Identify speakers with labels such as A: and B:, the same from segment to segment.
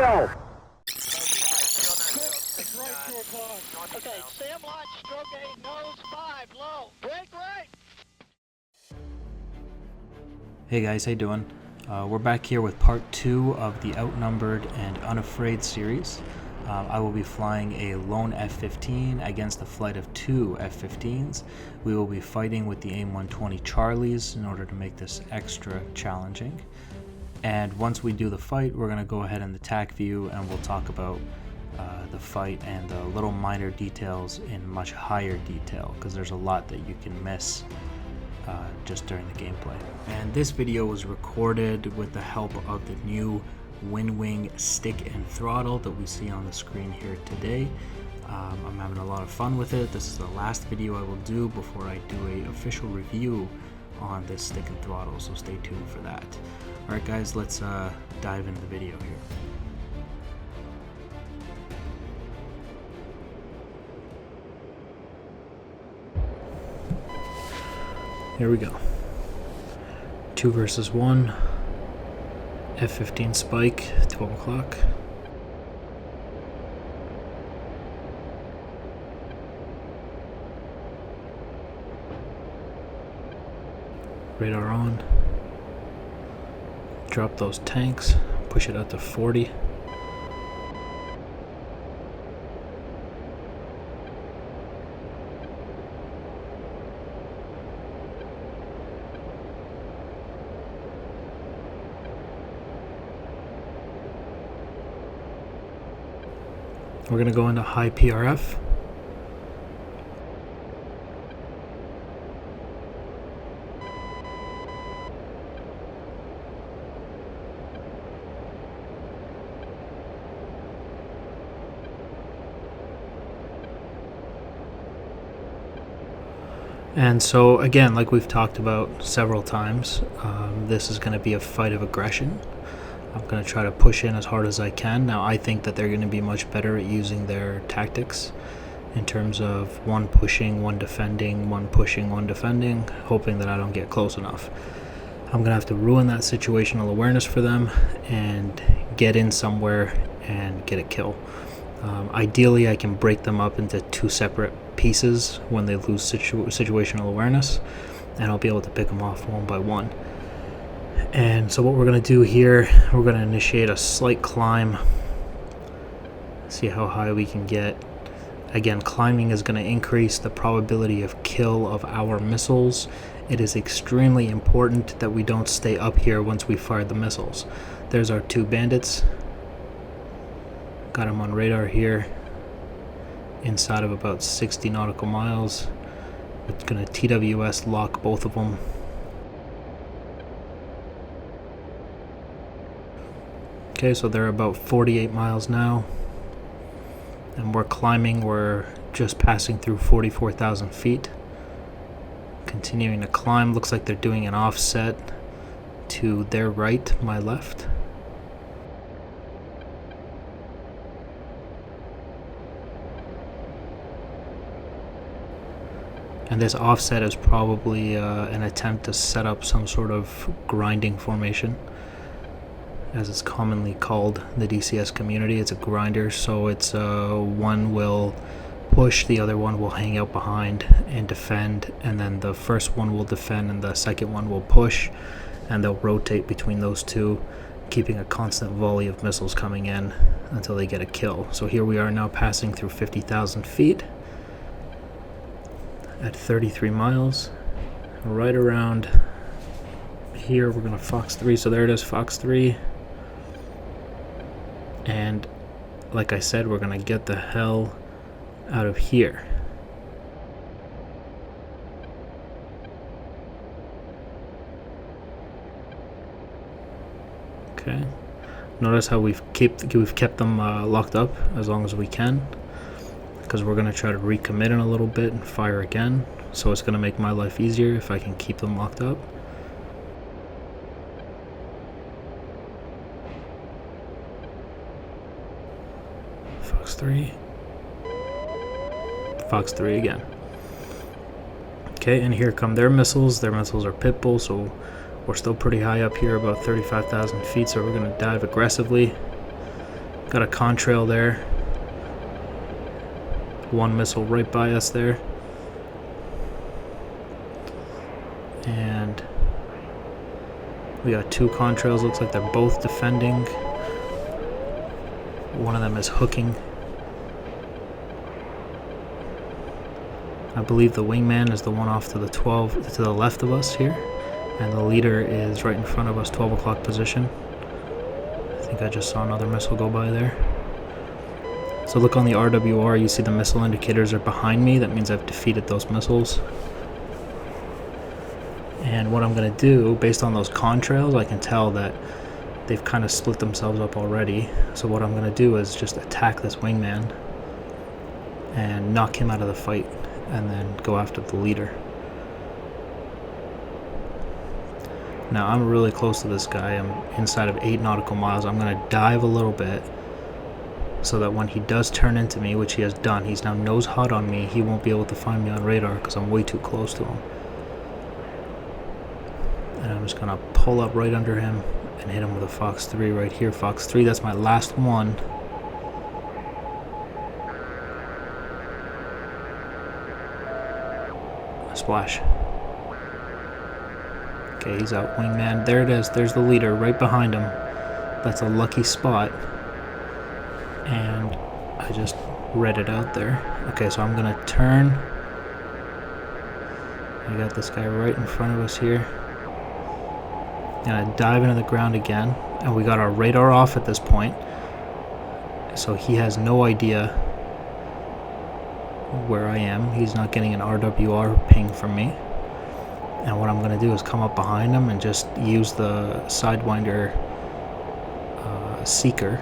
A: go.
B: Okay, Sam Lodge, stroke 8, nose 5, low, break right.
C: Hey guys, how you doing? We're back here with part 2 of the Outnumbered and Unafraid series. I will be flying a lone F-15 against a flight of 2 F-15s. We will be fighting with the AIM-120 Charlies in order to make this extra challenging. And once we do the fight, we're going to go ahead in the Tacview and we'll talk about the fight and the little minor details in much higher detail, because there's a lot that you can miss just during the gameplay. And this video was recorded with the help of the new Winwing stick and throttle that we see on the screen here today. I'm having a lot of fun with it. This is the last video I will do before I do an official review on this stick and throttle, so stay tuned for that. Alright guys, let's dive into the video here. Here we go. 2 versus 1. F-15 spike, 12 o'clock. Radar on. Drop those tanks, push it out to 40. We're going to go into high PRF. And so again, like we've talked about several times, this is going to be a fight of aggression. I'm going to try to push in as hard as I can. Now I think that they're going to be much better at using their tactics in terms of one pushing, one defending, one pushing, one defending, hoping that I don't get close enough. I'm going to have to ruin that situational awareness for them and get in somewhere and get a kill. Ideally I can break them up into 2 separate pieces when they lose situational awareness, and I'll be able to pick them off one by one. And so what we're going to do here, we're going to initiate a slight climb, see how high we can get. Again, climbing is going to increase the probability of kill of our missiles. It is extremely important that we don't stay up here once we fire the missiles. There's our 2 bandits. Got them on radar here, inside of about 60 nautical miles. It's going to TWS lock both of them. Okay, so they're about 48 miles now, and we're climbing. We're just passing through 44,000 feet. Continuing to climb. Looks like they're doing an offset to their right, my left. And this offset is probably an attempt to set up some sort of grinding formation, as it's commonly called in the DCS community. It's a grinder, so it's one will push, the other one will hang out behind and defend, and then the first one will defend and the second one will push, and they'll rotate between those two, keeping a constant volley of missiles coming in until they get a kill. So here we are now passing through 50,000 feet at 33 miles. Right around here we're going to Fox 3, so there it is, Fox 3. And like I said, we're going to get the hell out of here. Okay. Notice how we've kept them locked up as long as we can, because we're going to try to recommit in a little bit and fire again. So it's going to make my life easier if I can keep them locked up. Fox 3. Fox 3 again. Okay, and here come their missiles. Their missiles are Pitbull, so we're still pretty high up here, about 35,000 feet, so we're going to dive aggressively. Got a contrail there. One missile right by us there. And we got two contrails. Looks like they're both defending. One of them is hooking. I believe the wingman is the one off to the 12 to the left of us here, and the leader is right in front of us, 12 o'clock position. I think I just saw another missile go by there. So look on the RWR, you see the missile indicators are behind me. That means I've defeated those missiles. And what I'm going to do, based on those contrails, I can tell that they've kind of split themselves up already. So what I'm going to do is just attack this wingman and knock him out of the fight, and then go after the leader. Now I'm really close to this guy. I'm inside of 8 nautical miles. I'm going to dive a little bit so that when he does turn into me, which he has done, he's now nose hot on me, he won't be able to find me on radar because I'm way too close to him. And I'm just going to pull up right under him and hit him with a Fox 3 right here. Fox 3, that's my last one. Splash. Okay, he's out, wingman. There it is. There's the leader right behind him. That's a lucky spot. And I just read it out there. Okay, so I'm going to turn. I got this guy right in front of us here. Gonna dive into the ground again. And we got our radar off at this point. So he has no idea where I am. He's not getting an RWR ping from me. And what I'm going to do is come up behind him and just use the Sidewinder seeker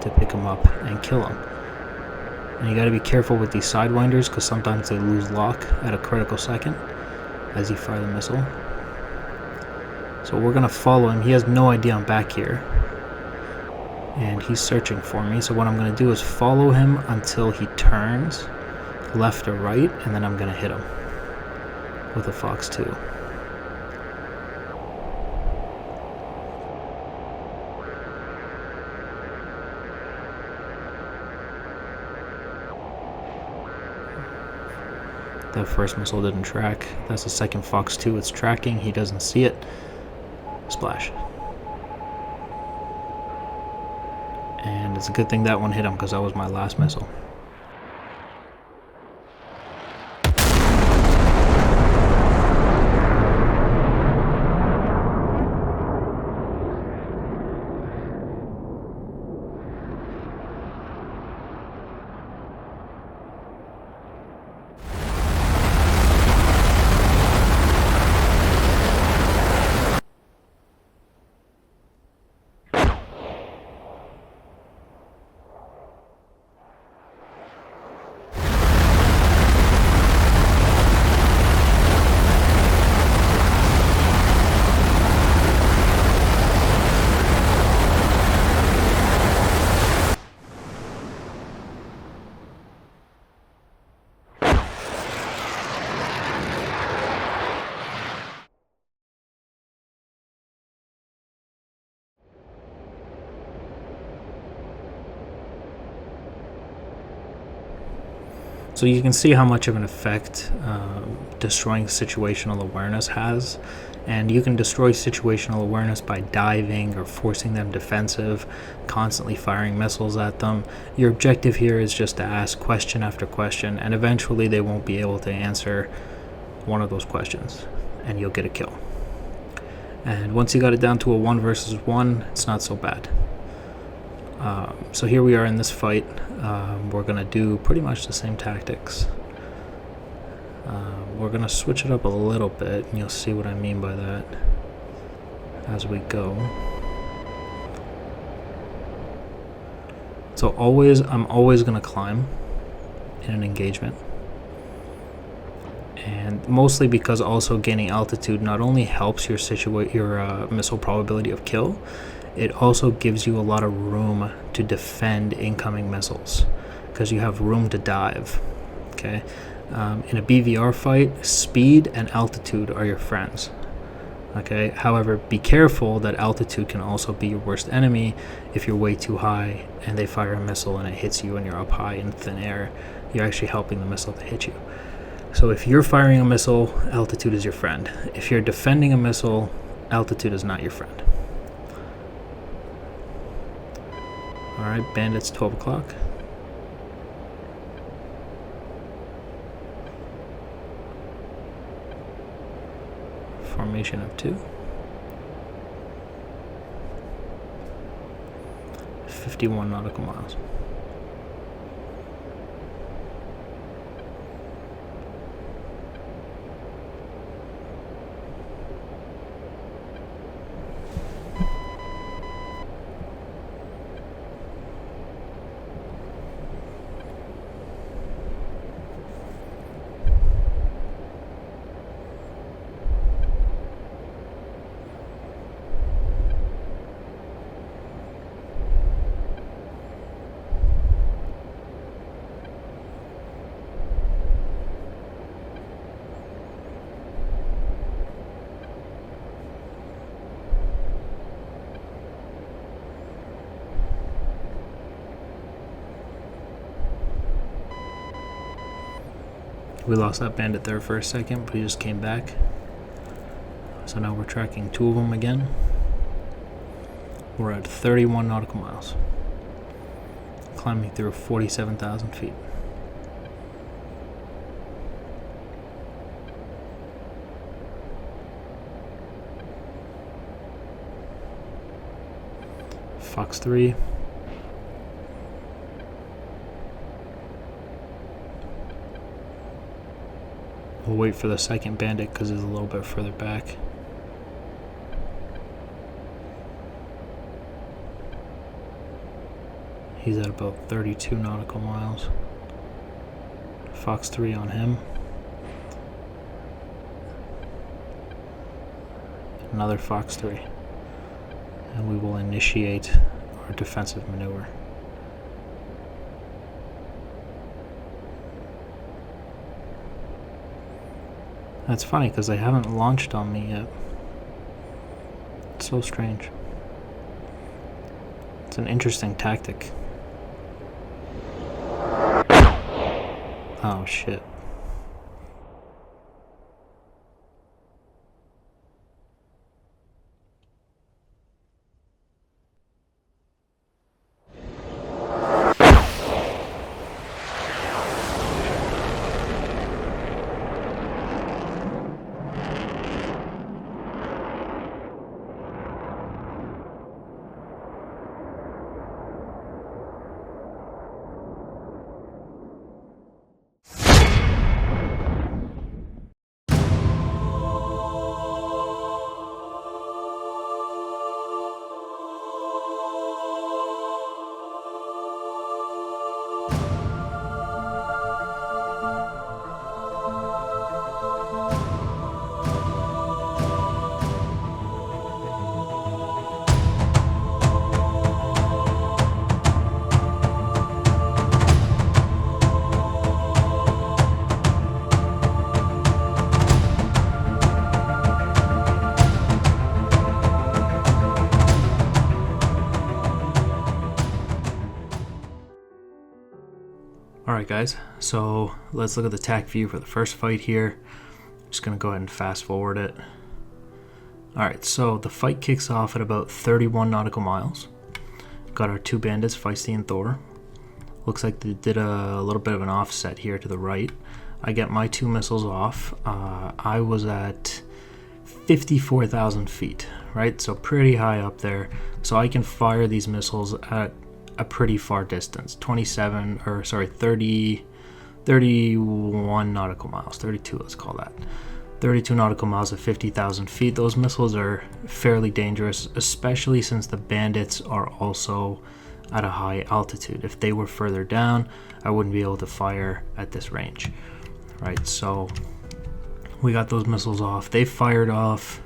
C: to pick him up and kill him. And you got to be careful with these Sidewinders because sometimes they lose lock at a critical second as you fire the missile. So we're going to follow him. He has no idea I'm back here. And he's searching for me. So what I'm going to do is follow him until he turns left or right, and then I'm going to hit him with a Fox 2. That first missile didn't track. That's the second Fox 2 it's tracking. He doesn't see it. Splash. And it's a good thing that one hit him because that was my last missile. So you can see how much of an effect destroying situational awareness has. And you can destroy situational awareness by diving or forcing them defensive, constantly firing missiles at them. Your objective here is just to ask question after question, and eventually they won't be able to answer one of those questions, and you'll get a kill. And once you got it down to a 1 versus 1, it's not so bad. So here we are in this fight. We're going to do pretty much the same tactics. We're going to switch it up a little bit, and you'll see what I mean by that as we go. So I'm always going to climb in an engagement. And mostly because also gaining altitude not only helps your missile probability of kill, it also gives you a lot of room to defend incoming missiles because you have room to dive. Okay, in a BVR fight, speed and altitude are your friends. Okay, however, be careful that altitude can also be your worst enemy. If you're way too high and they fire a missile and it hits you and you're up high in thin air, you're actually helping the missile to hit you. So if you're firing a missile, altitude is your friend. If you're defending a missile, altitude is not your friend. Alright, bandits, 12 o'clock. Formation of 2. 51 nautical miles. We lost that bandit there for a second, but he just came back. So now we're tracking 2 of them again. We're at 31 nautical miles. Climbing through 47,000 feet. Fox 3. We'll wait for the second bandit because it's a little bit further back. He's at about 32 nautical miles. Fox 3 on him. Another Fox 3. And we will initiate our defensive maneuver. That's funny because they haven't launched on me yet. It's so strange. It's an interesting tactic. Oh shit. Alright guys, so let's look at the Tacview for the first fight here. I'm just going to go ahead and fast forward it. Alright, so the fight kicks off at about 31 nautical miles. Got our 2 bandits, Feisty and Thor. Looks like they did a little bit of an offset here to the right. I get my 2 missiles off. I was at 54,000 feet, right? So pretty high up there. So I can fire these missiles at a pretty far distance, 31 nautical miles, 32, let's call that. 32 nautical miles at 50,000 feet. Those missiles are fairly dangerous, especially since the bandits are also at a high altitude. If they were further down, I wouldn't be able to fire at this range, right? So we got those missiles off. They fired off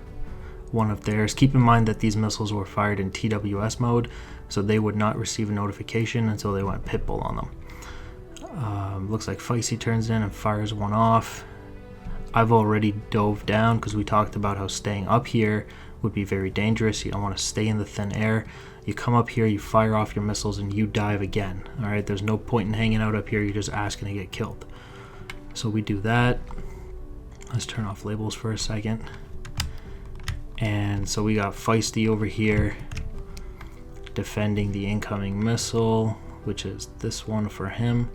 C: one of theirs. Keep in mind that these missiles were fired in TWS mode, so they would not receive a notification until they went pitbull on them. Looks like Feisty turns in and fires one off. I've already dove down because we talked about how staying up here would be very dangerous. You don't want to stay in the thin air. You come up here, you fire off your missiles, and you dive again. All right, there's no point in hanging out up here. You're just asking to get killed. So we do that. Let's turn off labels for a second. And so we got Feisty over here defending the incoming missile, which is this one for him.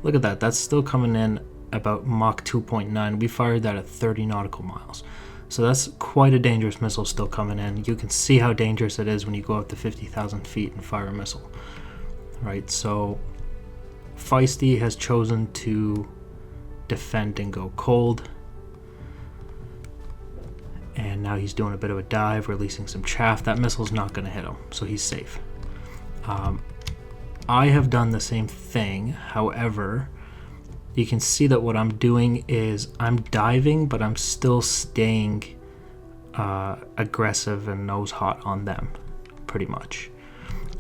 C: Look at that. That's still coming in about Mach 2.9. We fired that at 30 nautical miles. So that's quite a dangerous missile still coming in. You can see how dangerous it is when you go up to 50,000 feet and fire a missile. Right, so Feisty has chosen to defend and go cold. And now he's doing a bit of a dive, releasing some chaff. That missile's not going to hit him, so he's safe. I have done the same thing. However, you can see that what I'm doing is I'm diving, but I'm still staying aggressive and nose hot on them, pretty much.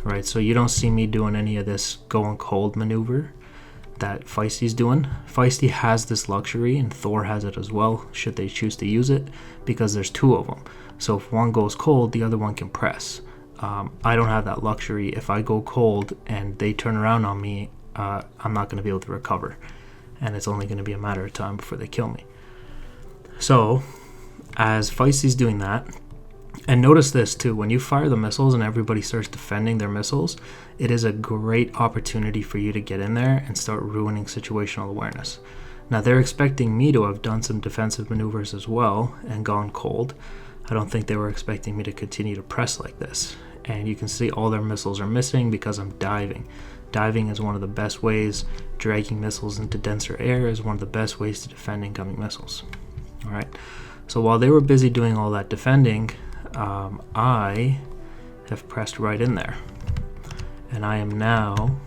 C: Right, so you don't see me doing any of this going cold maneuver that Feisty's doing. Feisty has this luxury, and Thor has it as well, should they choose to use it, because there's two of them. So if one goes cold, the other one can press. I don't have that luxury. If I go cold and they turn around on me, I'm not going to be able to recover. And it's only going to be a matter of time before they kill me. So, as Feisty's doing that, and notice this too, when you fire the missiles and everybody starts defending their missiles, it is a great opportunity for you to get in there and start ruining situational awareness. Now, they're expecting me to have done some defensive maneuvers as well and gone cold. I don't think they were expecting me to continue to press like this. And you can see all their missiles are missing because I'm diving. Diving is one of the best ways. Dragging missiles into denser air is one of the best ways to defend incoming missiles. All right. So while they were busy doing all that defending, I have pressed right in there. And I am now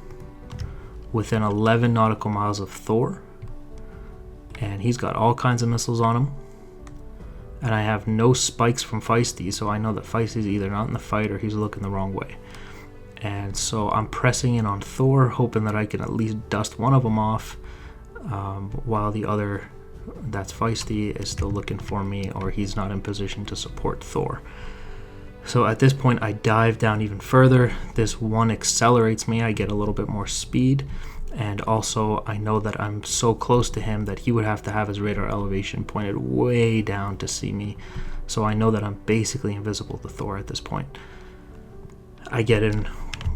C: within 11 nautical miles of Thor. And he's got all kinds of missiles on him. And I have no spikes from Feisty, so I know that Feisty's either not in the fight or he's looking the wrong way. And so I'm pressing in on Thor, hoping that I can at least dust one of them off, while the other, that's Feisty, is still looking for me, or he's not in position to support Thor. So at this point, I dive down even further. This one accelerates me. I get a little bit more speed. And also, I know that I'm so close to him that he would have to have his radar elevation pointed way down to see me. So I know that I'm basically invisible to Thor at this point. I get in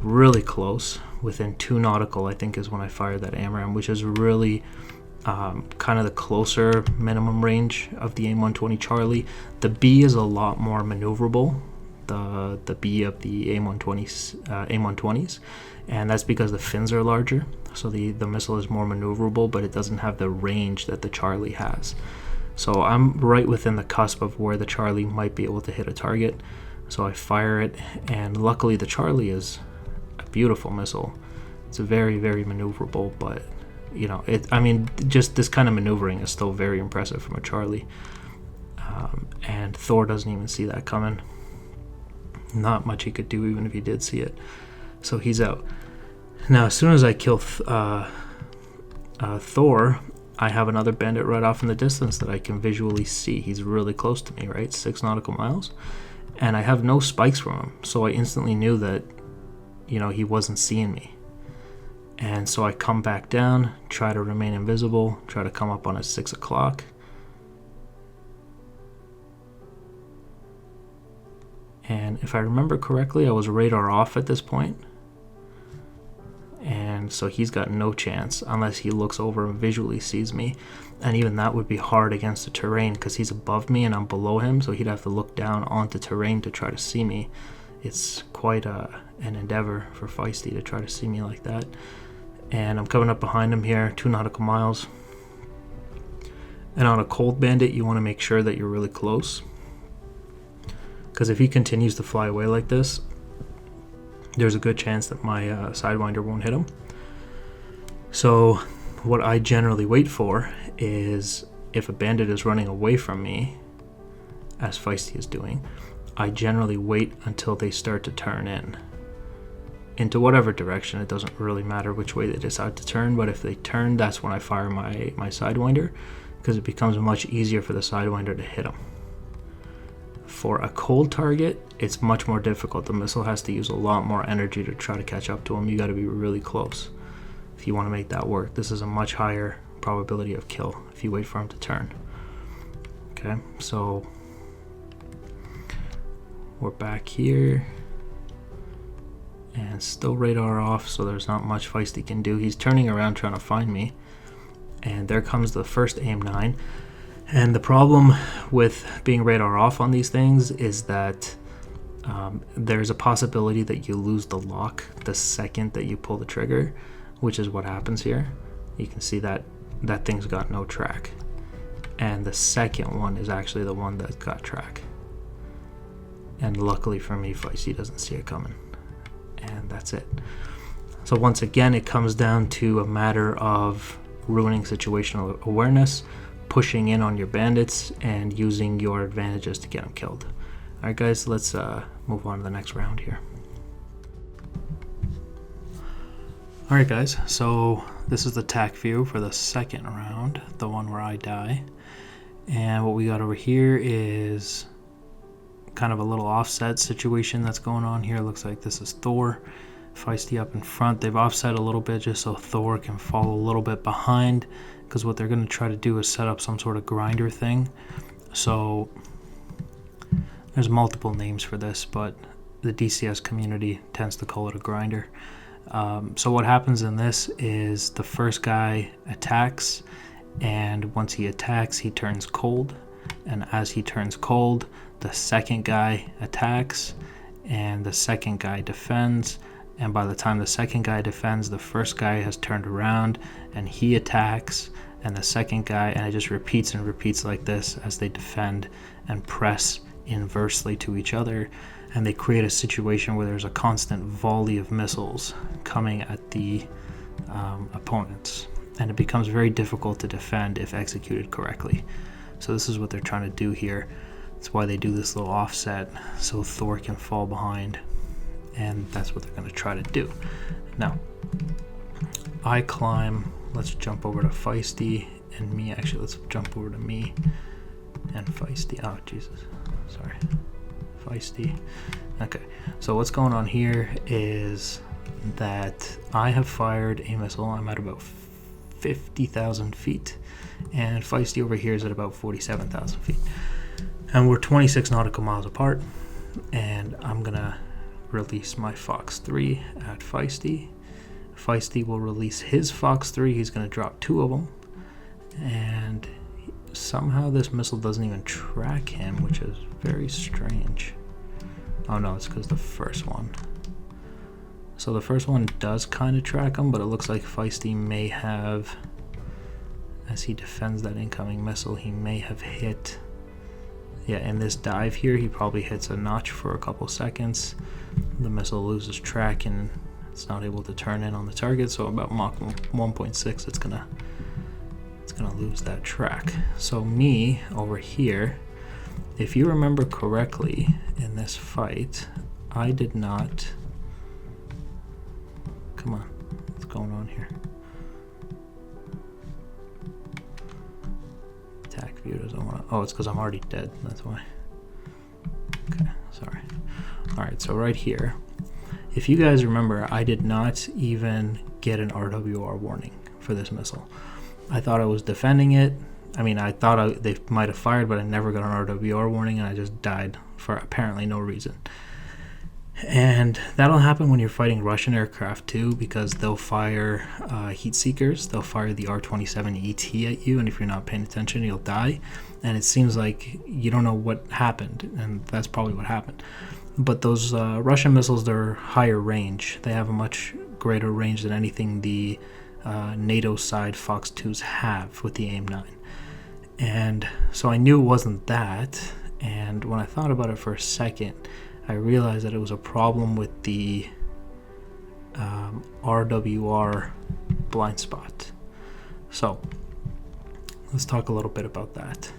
C: really close, within 2 nautical, I think is when I fired that AMRAAM, which is really kind of the closer minimum range of the AIM-120 Charlie. The B is a lot more maneuverable, the B of the AIM-120s, and that's because the fins are larger. So the missile is more maneuverable, but it doesn't have the range that the Charlie has. So I'm right within the cusp of where the Charlie might be able to hit a target. So I fire it, and luckily the Charlie is a beautiful missile. It's very, very maneuverable, but you know, just this kind of maneuvering is still very impressive from a Charlie. And Thor doesn't even see that coming. Not much he could do even if he did see it. So he's out. Now, as soon as I kill Thor, I have another bandit right off in the distance that I can visually see. He's really close to me, right? 6 nautical miles. And I have no spikes from him. So I instantly knew that, you know, he wasn't seeing me. And so I come back down, try to remain invisible, try to come up on at 6 o'clock. And if I remember correctly, I was radar off at this point. And so he's got no chance unless he looks over and visually sees me. And even that would be hard against the terrain because he's above me and I'm below him. So he'd have to look down onto terrain to try to see me. It's quite an endeavor for Feisty to try to see me like that. And I'm coming up behind him here, 2 nautical miles. And on a cold bandit, you want to make sure that you're really close. Because if he continues to fly away like this, there's a good chance that my Sidewinder won't hit him. So what I generally wait for is if a bandit is running away from me, as Feisty is doing, I generally wait until they start to turn into whatever direction. It doesn't really matter which way they decide to turn, but if they turn, that's when I fire my Sidewinder, because it becomes much easier for the Sidewinder to hit him. For a cold target, it's much more difficult. The missile has to use a lot more energy to try to catch up to him. You got to be really close if you want to make that work. This is a much higher probability of kill if you wait for him to turn. Okay, so we're back here and still radar off, so there's not much Feisty can do. He's turning around trying to find me, and there comes the first AIM-9. And the problem with being radar off on these things is that there's a possibility that you lose the lock the second that you pull the trigger, which is what happens here. You can see that that thing's got no track, and the second one is actually the one that got track. And luckily for me, Feisty doesn't see it coming, and that's it. So once again, it comes down to a matter of ruining situational awareness, pushing in on your bandits, and using your advantages to get them killed. Alright guys, let's move on to the next round here. Alright guys, so this is the Tacview for the second round, the one where I die. And what we got over here is kind of a little offset situation that's going on here. Looks like this is Thor, Feisty up in front. They've offset a little bit just so Thor can fall a little bit behind, because what they're going to try to do is set up some sort of grinder thing. So there's multiple names for this, but the DCS community tends to call it a grinder. So what happens in this is the first guy attacks, and once he attacks, he turns cold. And as he turns cold, the second guy attacks, and the second guy defends. And by the time the second guy defends, the first guy has turned around and he attacks, and the second guy, and it just repeats and repeats like this as they defend and press inversely to each other, and they create a situation where there's a constant volley of missiles coming at the opponents, and it becomes very difficult to defend if executed correctly. So this is what they're trying to do here. That's why they do this little offset, so Thor can fall behind, and that's what they're going to try to do. Now, I climb. Let's jump over to Feisty and me. Actually, let's jump over to me and Feisty. Oh, Jesus. Sorry. Feisty. Okay, so what's going on here is that I have fired a missile. I'm at about 50,000 feet, and Feisty over here is at about 47,000 feet. And we're 26 nautical miles apart, and I'm going to release my Fox 3 at Feisty. Feisty will release his Fox 3. He's going to drop 2 of them, and somehow this missile doesn't even track him, which is very strange. Oh no, it's because the first one. So the first one does kind of track him, but it looks like Feisty may have, as he defends that incoming missile, he may have hit, yeah, in this dive here, he probably hits a notch for a couple seconds. The missile loses track and it's not able to turn in on the target, so about Mach 1.6 it's gonna lose that track. So me over here, if you remember correctly in this fight, I did not, come on, what's going on here? Tacview doesn't want to, oh, it's because I'm already dead, that's why. Okay, sorry. Alright, so right here, if you guys remember, I did not even get an RWR warning for this missile. I thought I was defending it. I mean, I thought they might have fired, but I never got an RWR warning, and I just died for apparently no reason. And that'll happen when you're fighting Russian aircraft too, because they'll fire heat seekers. They'll fire the R-27ET at you, and if you're not paying attention, you'll die. And it seems like you don't know what happened, and that's probably what happened. But those Russian missiles, they're higher range. They have a much greater range than anything the NATO side Fox 2s have with the AIM-9. And so I knew it wasn't that, and when I thought about it for a second, I realized that it was a problem with the RWR blind spot. So let's talk a little bit about that.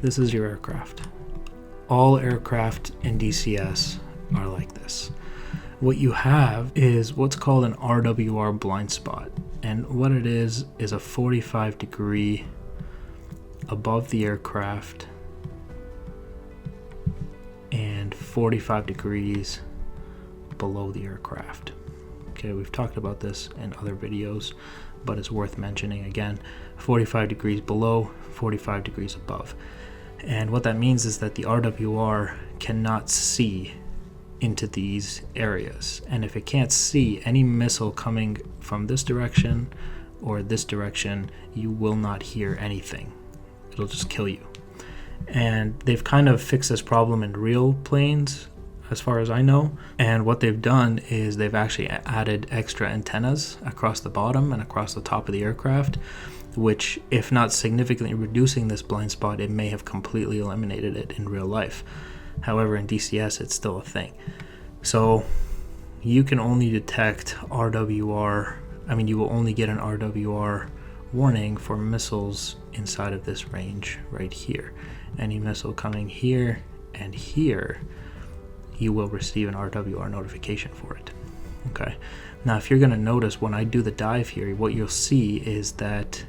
C: This is your aircraft. All aircraft in DCS are like this. What you have is what's called an RWR blind spot, and what it is a 45-degree above the aircraft and 45 degrees below the aircraft. Okay, we've talked about this in other videos, but it's worth mentioning again. 45 degrees below, 45 degrees above. And what that means is that the RWR cannot see into these areas. And if it can't see any missile coming from this direction or this direction, you will not hear anything. It'll just kill you. And they've kind of fixed this problem in real planes, as far as I know. And what they've done is they've actually added extra antennas across the bottom and across the top of the aircraft, which, if not significantly reducing this blind spot, it may have completely eliminated it in real life. However, in DCS, it's still a thing. So you can only detect RWR, you will only get an RWR warning for missiles inside of this range right here. Any missile coming here and here, you will receive an RWR notification for it. Okay. Now, if you're going to notice when I do the dive here, what you'll see is that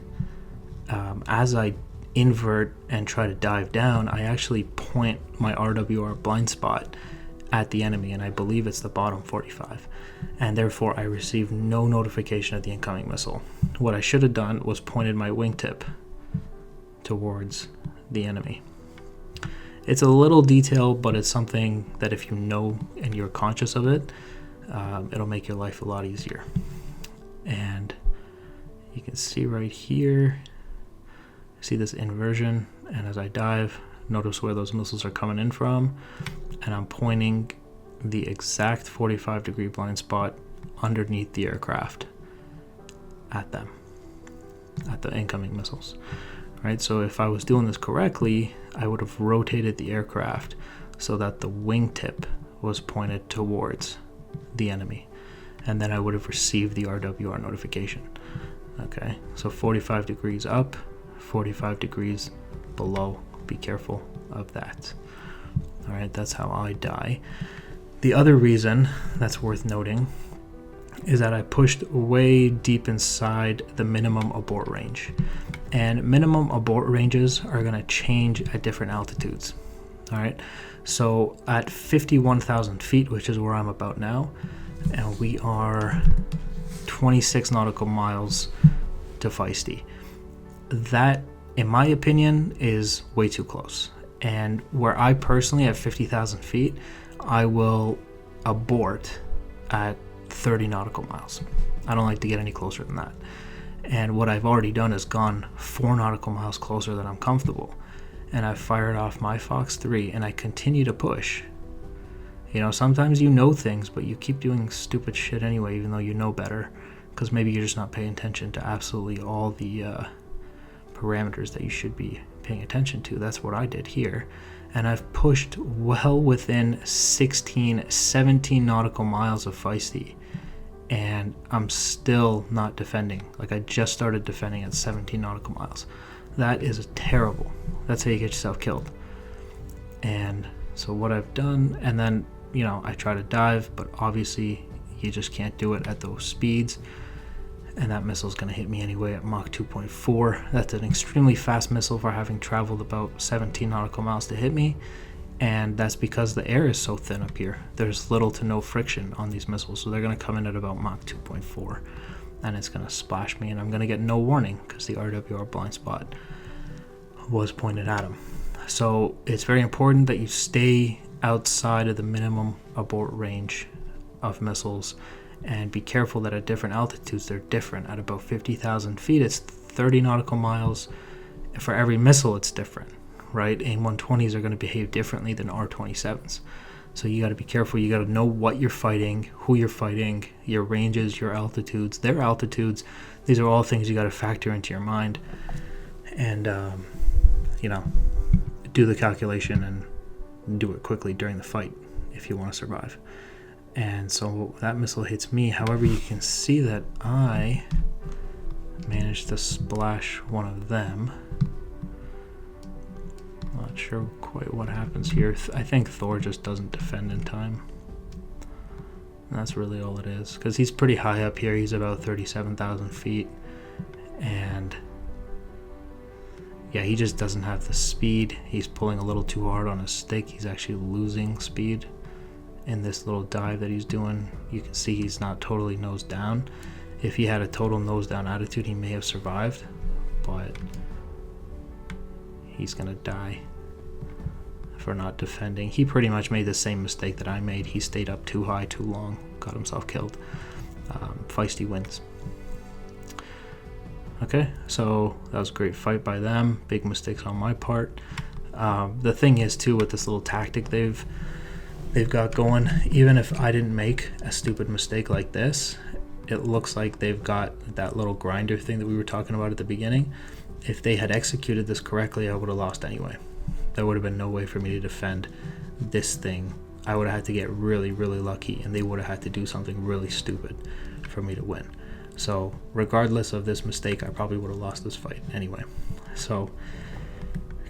C: as I invert and try to dive down, I actually point my RWR blind spot at the enemy, and I believe it's the bottom 45, and therefore I receive no notification of the incoming missile. What I should have done was pointed my wingtip towards the enemy. It's a little detail, but it's something that if you know and you're conscious of it, it'll make your life a lot easier. And you can see right here, see this inversion, and as I dive, notice where those missiles are coming in from, and I'm pointing the exact 45 degree blind spot underneath the aircraft at them, at the incoming missiles. Right, so if I was doing this correctly, I would have rotated the aircraft so that the wingtip was pointed towards the enemy, and then I would have received the RWR notification. Okay, so 45 degrees up, 45 degrees below. Be careful of that. All right, that's how I die. The other reason that's worth noting is that I pushed way deep inside the minimum abort range. And minimum abort ranges are going to change at different altitudes. All right, so at 51,000 feet, which is where I'm about now, and we are 26 nautical miles to Feisty. That, in my opinion, is way too close. And where I personally, at 50,000 feet, I will abort at 30 nautical miles. I don't like to get any closer than that. And what I've already done is gone 4 nautical miles closer than I'm comfortable. And I've fired off my Fox 3, and I continue to push. You know, sometimes you know things, but you keep doing stupid shit anyway, even though you know better, because maybe you're just not paying attention to absolutely all the parameters that you should be paying attention to. That's what I did here. And I've pushed well within 16, 17 nautical miles of Feisty, and I'm still not defending. Like, I just started defending at 17 nautical miles. That is terrible. That's how you get yourself killed. And so what I've done, and then, you know, I try to dive, but obviously you just can't do it at those speeds. And that missile's going to hit me anyway at Mach 2.4. That's an extremely fast missile for having traveled about 17 nautical miles to hit me. And that's because the air is so thin up here. There's little to no friction on these missiles, so they're going to come in at about Mach 2.4. And it's going to splash me, and I'm going to get no warning because the RWR blind spot was pointed at them. So it's very important that you stay outside of the minimum abort range of missiles, and be careful that at different altitudes they're different. At about 50,000 feet, it's 30 nautical miles. For every missile, it's different, right? AIM-120s are going to behave differently than R-27s. So you got to be careful. You got to know what you're fighting, who you're fighting, your ranges, your altitudes, their altitudes. These are all things you got to factor into your mind, and you know, do the calculation and do it quickly during the fight if you want to survive. And so that missile hits me. However, you can see that I managed to splash one of them. Not sure quite what happens here. I think Thor just doesn't defend in time. And that's really all it is, because he's pretty high up here. He's about 37,000 feet, and Yeah, he just doesn't have the speed. He's pulling a little too hard on his stick. He's actually losing speed in this little dive that he's doing. You can see he's not totally nose down. If he had a total nose down attitude, he may have survived, but he's gonna die for not defending. He pretty much made the same mistake that I made. He stayed up too high too long, got himself killed. Feisty wins. Okay, so that was a great fight by them. Big mistakes on my part. The thing is too, with this little tactic they've got going, even if I didn't make a stupid mistake like this, it looks like they've got that little grinder thing that we were talking about at the beginning. If they had executed this correctly, I would have lost anyway. There would have been no way for me to defend this thing. I would have had to get really, really lucky, and they would have had to do something really stupid for me to win. So regardless of this mistake, I probably would have lost this fight anyway. So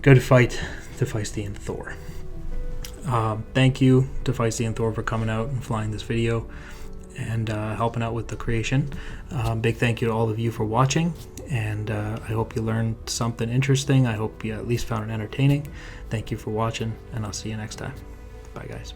C: good fight to Feisty and Thor. Thank you to Feisty and Thor for coming out and flying this video and helping out with the creation. Big thank you to all of you for watching, and I hope you learned something interesting. I hope you at least found it entertaining. Thank you for watching, and I'll see you next time. Bye guys.